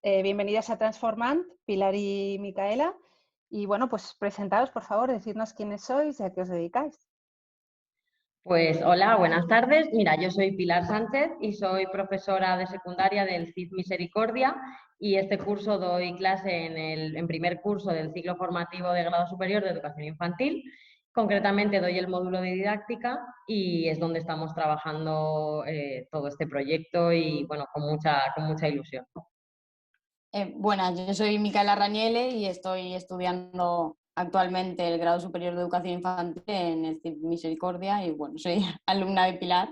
Bienvenidas a Transformant, Pilar y Micaela. Y bueno, pues presentaos, por favor, decirnos quiénes sois y a qué os dedicáis. Pues hola, buenas tardes. Mira, yo soy Pilar Sánchez y soy profesora de secundaria del CID Misericordia y este curso doy clase en primer curso del ciclo formativo de grado superior de educación infantil. Concretamente doy el módulo de didáctica y es donde estamos trabajando todo este proyecto y bueno, con mucha ilusión. Buenas, yo soy Micaela Rañele y estoy estudiando actualmente el grado superior de educación infantil en el CID Misericordia y bueno, soy alumna de Pilar.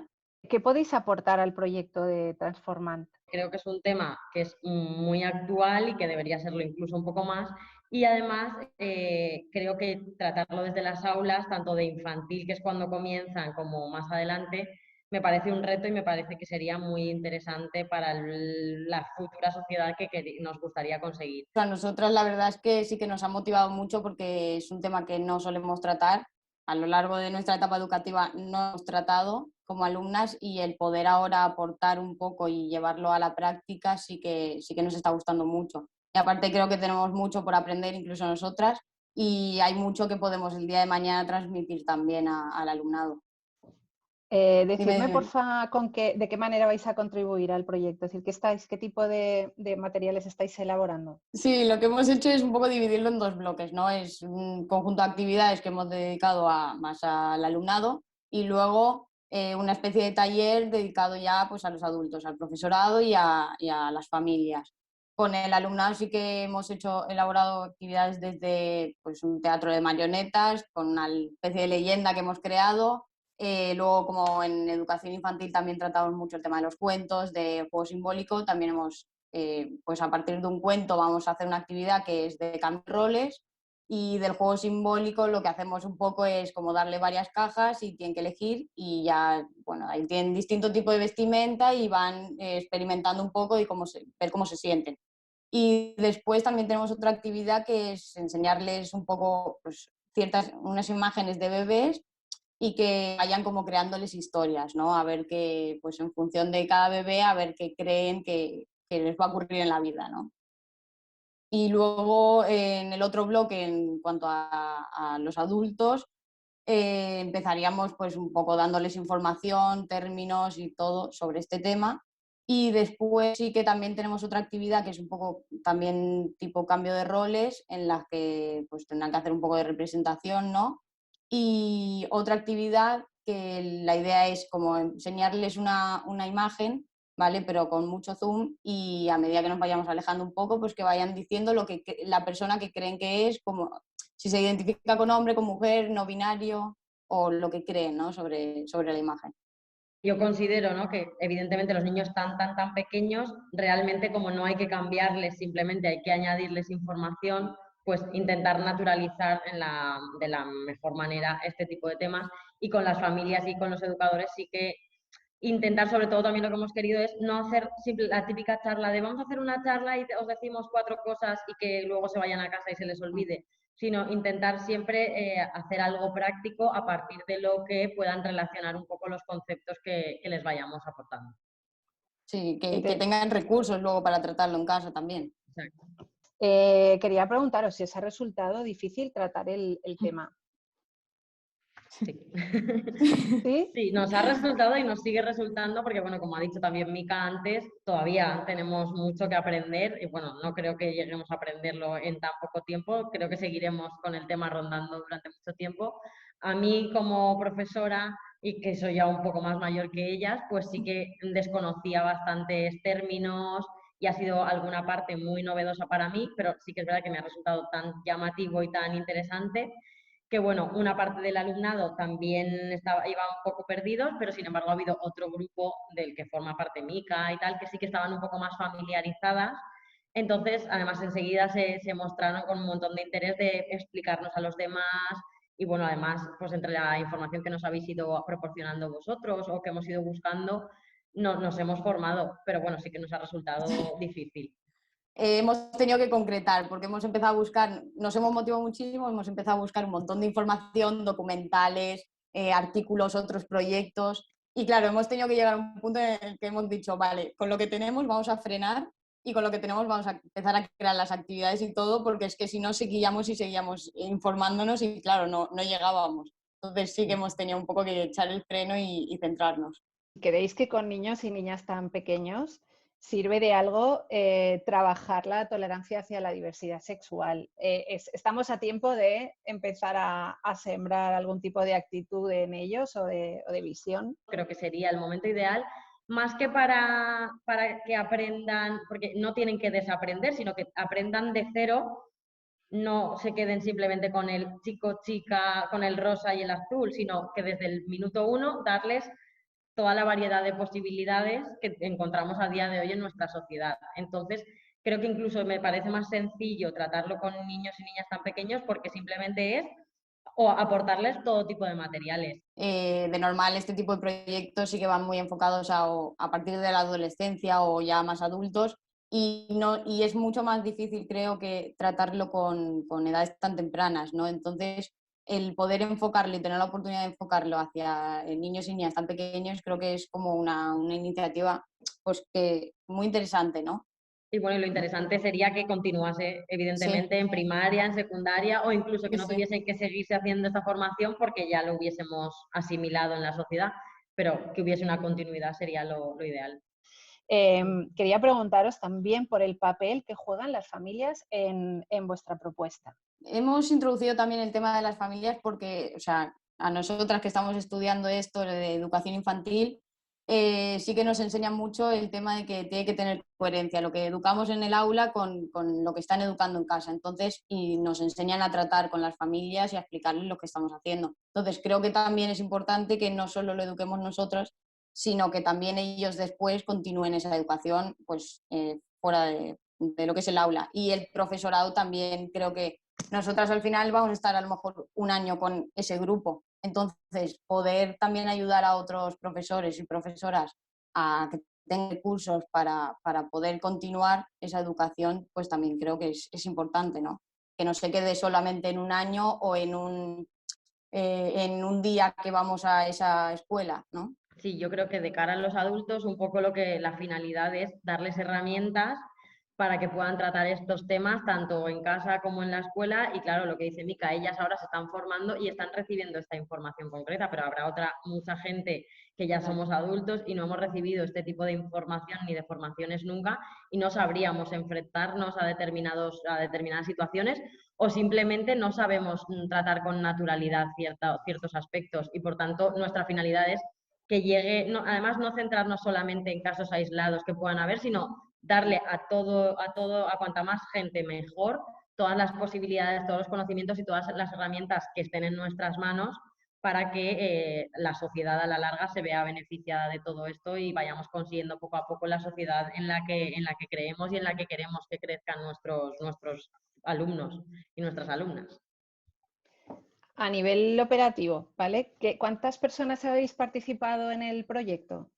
¿Qué podéis aportar al proyecto de Transformant? Creo que es un tema que es muy actual y que debería serlo incluso un poco más. Y además creo que tratarlo desde las aulas, tanto de infantil, que es cuando comienzan, como más adelante, me parece un reto y me parece que sería muy interesante para la futura sociedad que nos gustaría conseguir. A nosotras la verdad es que sí que nos ha motivado mucho porque es un tema que no solemos tratar. A lo largo de nuestra etapa educativa no hemos tratado como alumnas y el poder ahora aportar un poco y llevarlo a la práctica sí que nos está gustando mucho. Y aparte creo que tenemos mucho por aprender incluso nosotras y hay mucho que podemos el día de mañana transmitir también al alumnado. Decidme, Dime. porfa, de qué manera vais a contribuir al proyecto. Es decir, qué tipo de materiales estáis elaborando. Sí, lo que hemos hecho es un poco dividirlo en dos bloques, ¿no? Es un conjunto de actividades que hemos dedicado más al alumnado y luego una especie de taller dedicado ya pues, a los adultos, al profesorado y a las familias. Con el alumnado sí que hemos elaborado actividades desde pues, un teatro de marionetas, con una especie de leyenda que hemos creado. Luego, como en educación infantil también tratamos mucho el tema de los cuentos, de juego simbólico, también hemos pues a partir de un cuento vamos a hacer una actividad que es de cambiar roles y del juego simbólico lo que hacemos un poco es como darle varias cajas y tienen que elegir y ya, bueno, ahí tienen distinto tipo de vestimenta y van experimentando un poco y ver cómo se sienten. Y después también tenemos otra actividad que es enseñarles un poco pues, unas imágenes de bebés y que vayan como creándoles historias, ¿no? A ver qué, pues en función de cada bebé, a ver qué creen que les va a ocurrir en la vida, ¿no? Y luego en el otro bloque, en cuanto a los adultos, empezaríamos pues un poco dándoles información, términos y todo sobre este tema. Y después sí que también tenemos otra actividad que es un poco también tipo cambio de roles, en las que pues tendrán que hacer un poco de representación, ¿no? Y otra actividad que la idea es como enseñarles una imagen, ¿vale? Pero con mucho zoom y a medida que nos vayamos alejando un poco, pues que vayan diciendo lo que la persona que creen que es, como si se identifica con hombre, con mujer, no binario o lo que creen, ¿no? sobre la imagen. Yo considero, ¿no?, que evidentemente los niños tan pequeños, realmente como no hay que cambiarles, simplemente hay que añadirles información, pues intentar naturalizar de la mejor manera este tipo de temas y con las familias y con los educadores sí que intentar, sobre todo también lo que hemos querido es no hacer la típica charla de vamos a hacer una charla y os decimos 4 cosas y que luego se vayan a casa y se les olvide, sino intentar siempre hacer algo práctico a partir de lo que puedan relacionar un poco los conceptos que les vayamos aportando. Sí, que tengan recursos luego para tratarlo en casa también. Exacto. Quería preguntaros si os ha resultado difícil tratar el tema. Sí. ¿Sí? Sí, nos ha resultado y nos sigue resultando porque, bueno, como ha dicho también Mica antes, todavía tenemos mucho que aprender y, bueno, no creo que lleguemos a aprenderlo en tan poco tiempo, creo que seguiremos con el tema rondando durante mucho tiempo. A mí, como profesora, y que soy ya un poco más mayor que ellas, pues sí que desconocía bastantes términos y ha sido alguna parte muy novedosa para mí, pero sí que es verdad que me ha resultado tan llamativo y tan interesante que bueno, una parte del alumnado también iba un poco perdidos, pero sin embargo ha habido otro grupo del que forma parte Mica y tal, que sí que estaban un poco más familiarizadas. Entonces, además, enseguida se mostraron con un montón de interés de explicarnos a los demás y bueno, además, pues entre la información que nos habéis ido proporcionando vosotros o que hemos ido buscando, nos hemos formado, pero bueno, sí que nos ha resultado difícil. Hemos tenido que concretar porque hemos empezado a buscar, nos hemos motivado muchísimo, hemos empezado a buscar un montón de información, documentales, artículos, otros proyectos y claro, hemos tenido que llegar a un punto en el que hemos dicho, vale, con lo que tenemos vamos a frenar y con lo que tenemos vamos a empezar a crear las actividades y todo, porque es que si no seguíamos y seguíamos informándonos y claro, no llegábamos. Entonces sí que hemos tenido un poco que echar el freno y centrarnos. ¿Creéis que con niños y niñas tan pequeños sirve de algo trabajar la tolerancia hacia la diversidad sexual? ¿Estamos a tiempo de empezar a sembrar algún tipo de actitud en ellos o de visión? Creo que sería el momento ideal, más que para que aprendan, porque no tienen que desaprender, sino que aprendan de cero, no se queden simplemente con el chico, chica, con el rosa y el azul, sino que desde el minuto 1 darles toda la variedad de posibilidades que encontramos a día de hoy en nuestra sociedad. Entonces, creo que incluso me parece más sencillo tratarlo con niños y niñas tan pequeños porque simplemente es o aportarles todo tipo de materiales. De normal, este tipo de proyectos sí que van muy enfocados a partir de la adolescencia o ya más adultos y es mucho más difícil, creo, que tratarlo con edades tan tempranas, ¿no? Entonces, el poder enfocarlo y tener la oportunidad de enfocarlo hacia niños y niñas tan pequeños creo que es como una iniciativa pues, que muy interesante, ¿no? Y bueno, lo interesante sería que continuase, evidentemente, Sí. en primaria, en secundaria, o incluso que no Sí. tuviesen que seguirse haciendo esta formación porque ya lo hubiésemos asimilado en la sociedad, pero que hubiese una continuidad sería lo ideal. Quería preguntaros también por el papel que juegan las familias en vuestra propuesta. Hemos introducido también el tema de las familias porque, o sea, a nosotras que estamos estudiando esto de educación infantil, sí que nos enseñan mucho el tema de que tiene que tener coherencia lo que educamos en el aula con lo que están educando en casa. Entonces, y nos enseñan a tratar con las familias y a explicarles lo que estamos haciendo. Entonces, creo que también es importante que no solo lo eduquemos nosotros, sino que también ellos después continúen esa educación pues, fuera de lo que es el aula. Y el profesorado también creo que nosotras al final vamos a estar a lo mejor un año con ese grupo. Entonces, poder también ayudar a otros profesores y profesoras a que tengan cursos para poder continuar esa educación, pues también creo que es importante, ¿no? Que no se quede solamente en un año o en un día que vamos a esa escuela, ¿no? Sí, yo creo que de cara a los adultos, un poco lo que la finalidad es darles herramientas para que puedan tratar estos temas tanto en casa como en la escuela. Y claro, lo que dice Mica, ellas ahora se están formando y están recibiendo esta información concreta, pero habrá mucha gente que ya somos adultos y no hemos recibido este tipo de información ni de formaciones nunca y no sabríamos enfrentarnos a determinadas situaciones o simplemente no sabemos tratar con naturalidad ciertos aspectos y por tanto nuestra finalidad es que llegue, además no centrarnos solamente en casos aislados que puedan haber, sino darle a cuanta más gente mejor, todas las posibilidades, todos los conocimientos y todas las herramientas que estén en nuestras manos para que la sociedad a la larga se vea beneficiada de todo esto y vayamos consiguiendo poco a poco la sociedad en la que creemos y en la que queremos que crezcan nuestros alumnos y nuestras alumnas. A nivel operativo, ¿vale? ¿Cuántas personas habéis participado en el proyecto?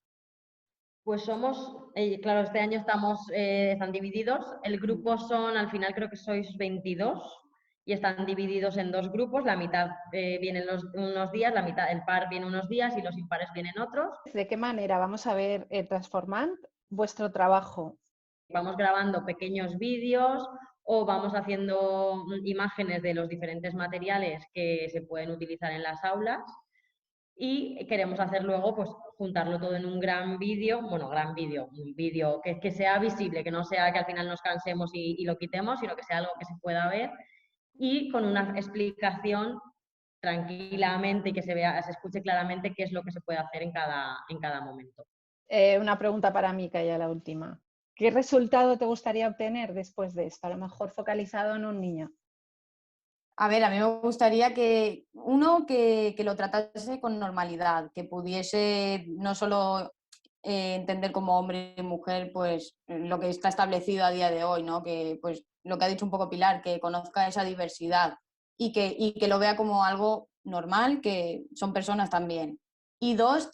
Pues claro, este año están divididos. El grupo al final creo que sois 22 y están divididos en dos grupos. La mitad vienen unos días, el par viene unos días y los impares vienen otros. ¿De qué manera vamos a ver transformando vuestro trabajo? Vamos grabando pequeños vídeos o vamos haciendo imágenes de los diferentes materiales que se pueden utilizar en las aulas. Y queremos hacer luego, pues, juntarlo todo en un gran vídeo, un vídeo que sea visible, que no sea que al final nos cansemos y lo quitemos, sino que sea algo que se pueda ver y con una explicación tranquilamente y que se escuche claramente qué es lo que se puede hacer en cada momento. Una pregunta para Mica, ya la última. ¿Qué resultado te gustaría obtener después de esto? A lo mejor focalizado en un niño. A ver, a mí me gustaría que lo tratase con normalidad, que pudiese no solo entender como hombre y mujer pues lo que está establecido a día de hoy, ¿no? Que pues lo que ha dicho un poco Pilar, que conozca esa diversidad y que lo vea como algo normal, que son personas también. Y dos,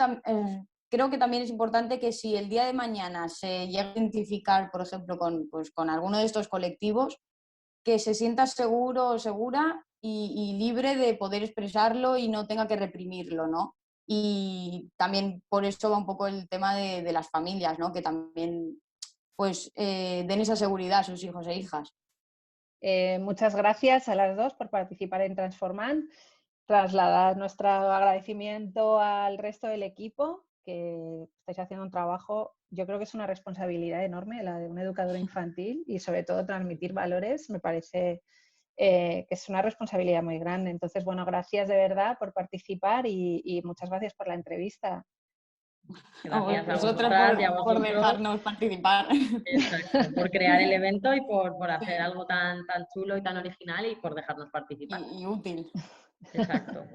creo que también es importante que si el día de mañana se llega a identificar, por ejemplo, con alguno de estos colectivos, que se sienta seguro o segura y libre de poder expresarlo y no tenga que reprimirlo, ¿no? Y también por eso va un poco el tema de las familias, ¿no? Que también pues den esa seguridad a sus hijos e hijas. Muchas gracias a las dos por participar en Transformant. Trasladar nuestro agradecimiento al resto del equipo, que estáis haciendo un trabajo, yo creo que es una responsabilidad enorme la de un educador infantil y sobre todo transmitir valores, me parece que es una responsabilidad muy grande. Entonces, bueno, gracias de verdad por participar y muchas gracias por la entrevista. Gracias a Vosotros vosotras y a por vosotros. dejarnos participar. Exacto, por crear el evento y por hacer algo tan chulo y tan original y por dejarnos participar. Y útil. Exacto.